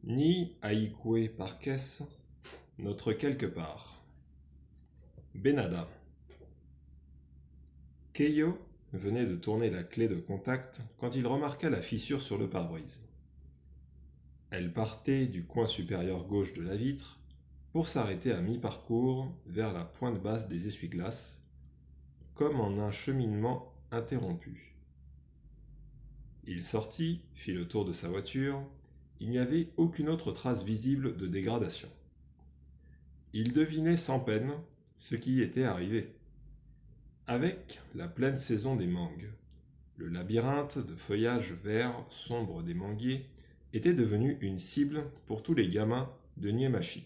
Ni Aïkoué Parkes, notre quelque part. Benada. Keio venait de tourner la clé de contact quand il remarqua la fissure sur le pare-brise. Elle partait du coin supérieur gauche de la vitre pour s'arrêter à mi-parcours vers la pointe basse des essuie-glaces, comme en un cheminement interrompu. Il sortit, fit le tour de sa voiture. Il n'y avait aucune autre trace visible de dégradation. Il devinait sans peine ce qui y était arrivé. Avec la pleine saison des mangues, le labyrinthe de feuillage vert sombre des manguiers était devenu une cible pour tous les gamins de Niemachi.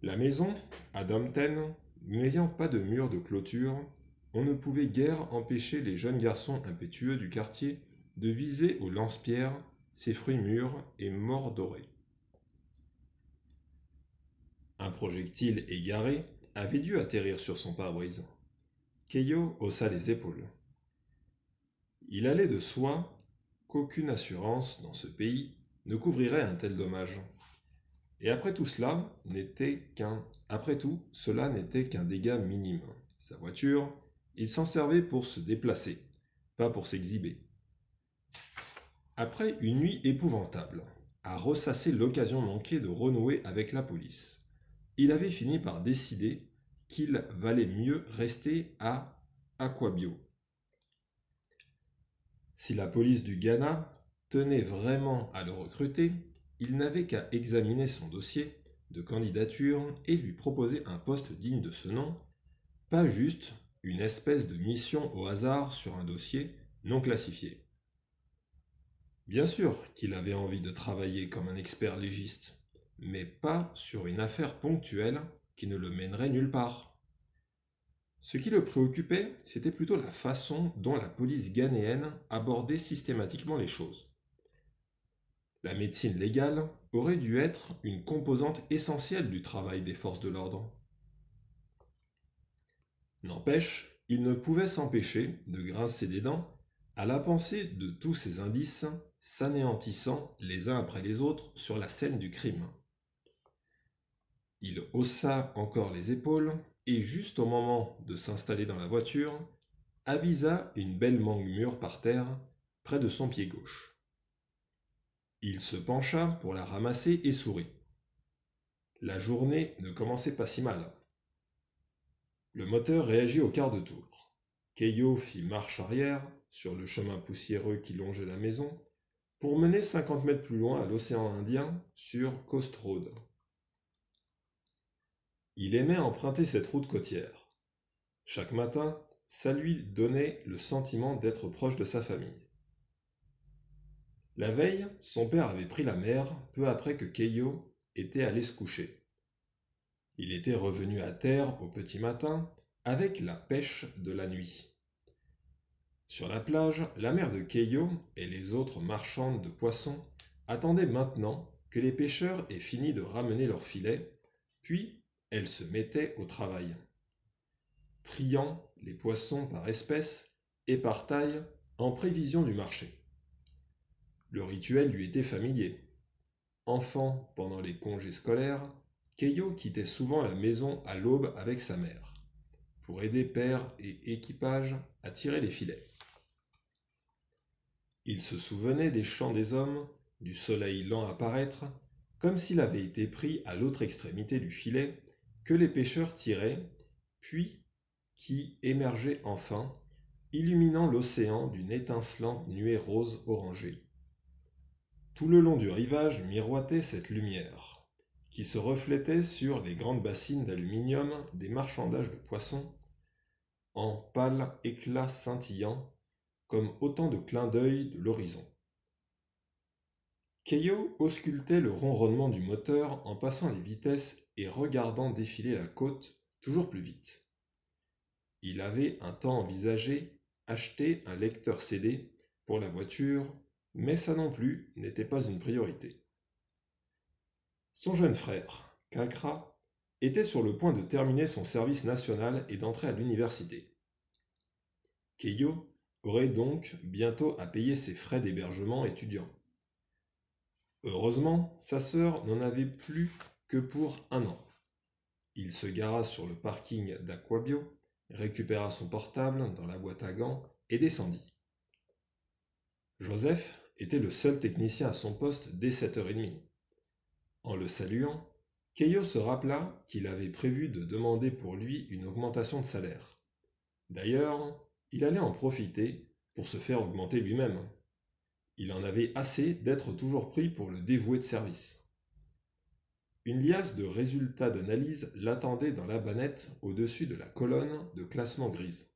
La maison, à Domten, n'ayant pas de mur de clôture, on ne pouvait guère empêcher les jeunes garçons impétueux du quartier de viser au lance-pierre ses fruits mûrs et mordorés. Un projectile égaré avait dû atterrir sur son pare-brise. Keio haussa les épaules. Il allait de soi qu'aucune assurance dans ce pays ne couvrirait un tel dommage. Et après tout, cela n'était qu'un dégât minime. Sa voiture, il s'en servait pour se déplacer, pas pour s'exhiber. Après une nuit épouvantable, à ressasser l'occasion manquée de renouer avec la police, il avait fini par décider qu'il valait mieux rester à Aquabio. Si la police du Ghana tenait vraiment à le recruter, il n'avait qu'à examiner son dossier de candidature et lui proposer un poste digne de ce nom, pas juste une espèce de mission au hasard sur un dossier non classifié. Bien sûr qu'il avait envie de travailler comme un expert légiste, mais pas sur une affaire ponctuelle qui ne le mènerait nulle part. Ce qui le préoccupait, c'était plutôt la façon dont la police ghanéenne abordait systématiquement les choses. La médecine légale aurait dû être une composante essentielle du travail des forces de l'ordre. N'empêche, il ne pouvait s'empêcher de grincer des dents à la pensée de tous ces indices s'anéantissant les uns après les autres sur la scène du crime. Il haussa encore les épaules et, juste au moment de s'installer dans la voiture, avisa une belle mangue mûre par terre près de son pied gauche. Il se pencha pour la ramasser et sourit. La journée ne commençait pas si mal. Le moteur réagit au quart de tour. Keio fit marche arrière sur le chemin poussiéreux qui longeait la maison pour mener 50 mètres plus loin à l'océan Indien sur Coast Road. Il aimait emprunter cette route côtière. Chaque matin, ça lui donnait le sentiment d'être proche de sa famille. La veille, son père avait pris la mer peu après que Keio était allé se coucher. Il était revenu à terre au petit matin avec la pêche de la nuit. Sur la plage, la mère de Keio et les autres marchandes de poissons attendaient maintenant que les pêcheurs aient fini de ramener leurs filets, puis elles se mettaient au travail, triant les poissons par espèce et par taille en prévision du marché. Le rituel lui était familier. Enfant pendant les congés scolaires, Keio quittait souvent la maison à l'aube avec sa mère, pour aider père et équipage à tirer les filets. Il se souvenait des chants des hommes, du soleil lent apparaître, comme s'il avait été pris à l'autre extrémité du filet, que les pêcheurs tiraient, puis qui émergeait enfin, illuminant l'océan d'une étincelante nuée rose orangée. Tout le long du rivage miroitait cette lumière, qui se reflétait sur les grandes bassines d'aluminium des marchandages de poissons, en pâles éclats scintillants, comme autant de clins d'œil de l'horizon. Keio auscultait le ronronnement du moteur en passant les vitesses et regardant défiler la côte toujours plus vite. Il avait un temps envisagé acheter un lecteur CD pour la voiture, mais ça non plus n'était pas une priorité. Son jeune frère, Kakra, était sur le point de terminer son service national et d'entrer à l'université. Keio aurait donc bientôt à payer ses frais d'hébergement étudiant. Heureusement, sa sœur n'en avait plus que pour 1 an. Il se gara sur le parking d'Aquabio, récupéra son portable dans la boîte à gants et descendit. Joseph était le seul technicien à son poste dès 7h30. En le saluant, Keio se rappela qu'il avait prévu de demander pour lui une augmentation de salaire. D'ailleurs, il allait en profiter pour se faire augmenter lui-même. Il en avait assez d'être toujours pris pour le dévoué de service. Une liasse de résultats d'analyse l'attendait dans la bannette au-dessus de la colonne de classement grise.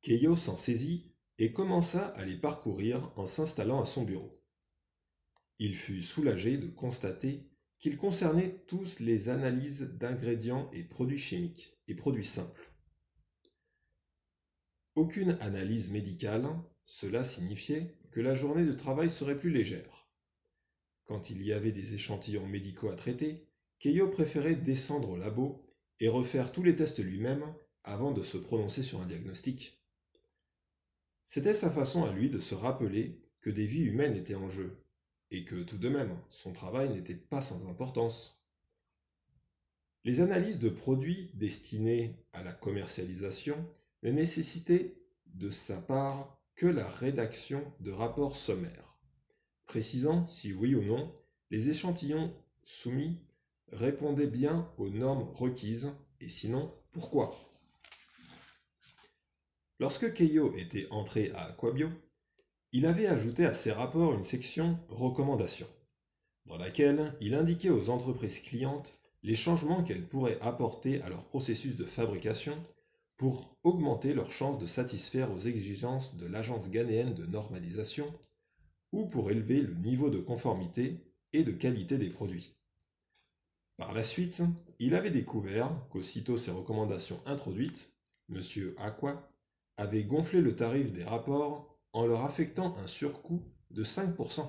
Keio s'en saisit et commença à les parcourir en s'installant à son bureau. Il fut soulagé de constater qu'ils concernaient tous les analyses d'ingrédients et produits chimiques et produits simples. Aucune analyse médicale, cela signifiait que la journée de travail serait plus légère. Quand il y avait des échantillons médicaux à traiter, Keio préférait descendre au labo et refaire tous les tests lui-même avant de se prononcer sur un diagnostic. C'était sa façon à lui de se rappeler que des vies humaines étaient en jeu, et que tout de même, son travail n'était pas sans importance. Les analyses de produits destinés à la commercialisation ne nécessitaient de sa part que la rédaction de rapports sommaires, précisant si oui ou non les échantillons soumis répondaient bien aux normes requises, et sinon, pourquoi. Lorsque Keio était entré à Aquabio, il avait ajouté à ses rapports une section « Recommandations », dans laquelle il indiquait aux entreprises clientes les changements qu'elles pourraient apporter à leur processus de fabrication pour augmenter leurs chances de satisfaire aux exigences de l'Agence ghanéenne de normalisation ou pour élever le niveau de conformité et de qualité des produits. Par la suite, il avait découvert qu'aussitôt ces recommandations introduites, M. Aqua avait gonflé le tarif des rapports en leur affectant un surcoût de 5%.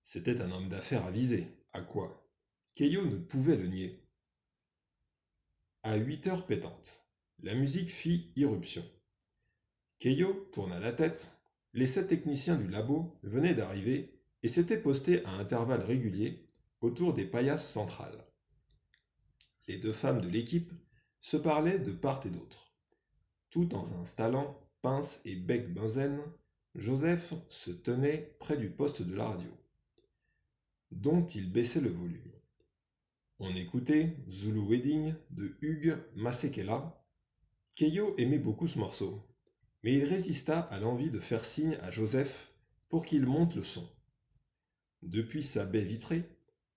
C'était un homme d'affaires avisé, Aqua. Keio ne pouvait le nier. À 8h pétantes, la musique fit irruption. Keio tourna la tête. Les 7 techniciens du labo venaient d'arriver et s'étaient postés à intervalles réguliers autour des paillasses centrales. Les 2 femmes de l'équipe se parlaient de part et d'autre. Tout en installant pince et bec benzène, Joseph se tenait près du poste de la radio, dont il baissait le volume. On écoutait Zulu Wedding de Hugues Masekela. Keio aimait beaucoup ce morceau, mais il résista à l'envie de faire signe à Joseph pour qu'il monte le son. Depuis sa baie vitrée,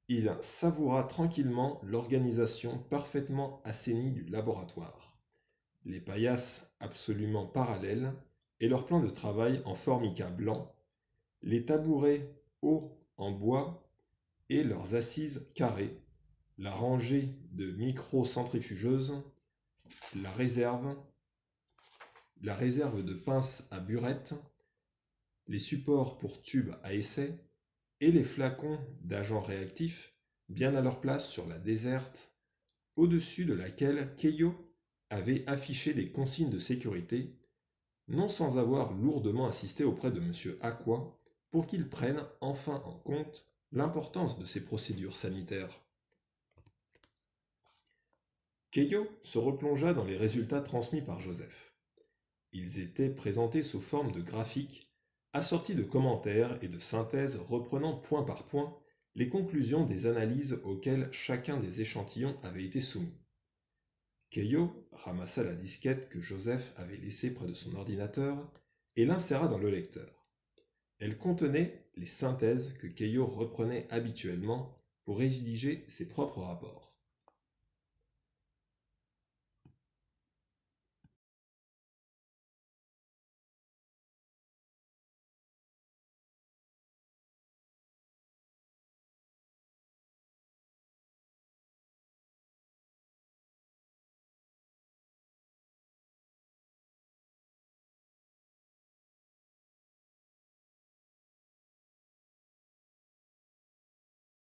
il savoura tranquillement l'organisation parfaitement assainie du laboratoire, les paillasses absolument parallèles et leur plan de travail en formica blanc, les tabourets hauts en bois et leurs assises carrées, la rangée de micro-centrifugeuses, la réserve de pinces à burette, les supports pour tubes à essai et les flacons d'agents réactifs bien à leur place sur la déserte, au-dessus de laquelle Keio avait affiché les consignes de sécurité, non sans avoir lourdement insisté auprès de M. Aqua pour qu'il prenne enfin en compte l'importance de ces procédures sanitaires. Keio se replongea dans les résultats transmis par Joseph. Ils étaient présentés sous forme de graphiques, assortis de commentaires et de synthèses reprenant point par point les conclusions des analyses auxquelles chacun des échantillons avait été soumis. Keio ramassa la disquette que Joseph avait laissée près de son ordinateur et l'inséra dans le lecteur. Elle contenait les synthèses que Keio reprenait habituellement pour rédiger ses propres rapports.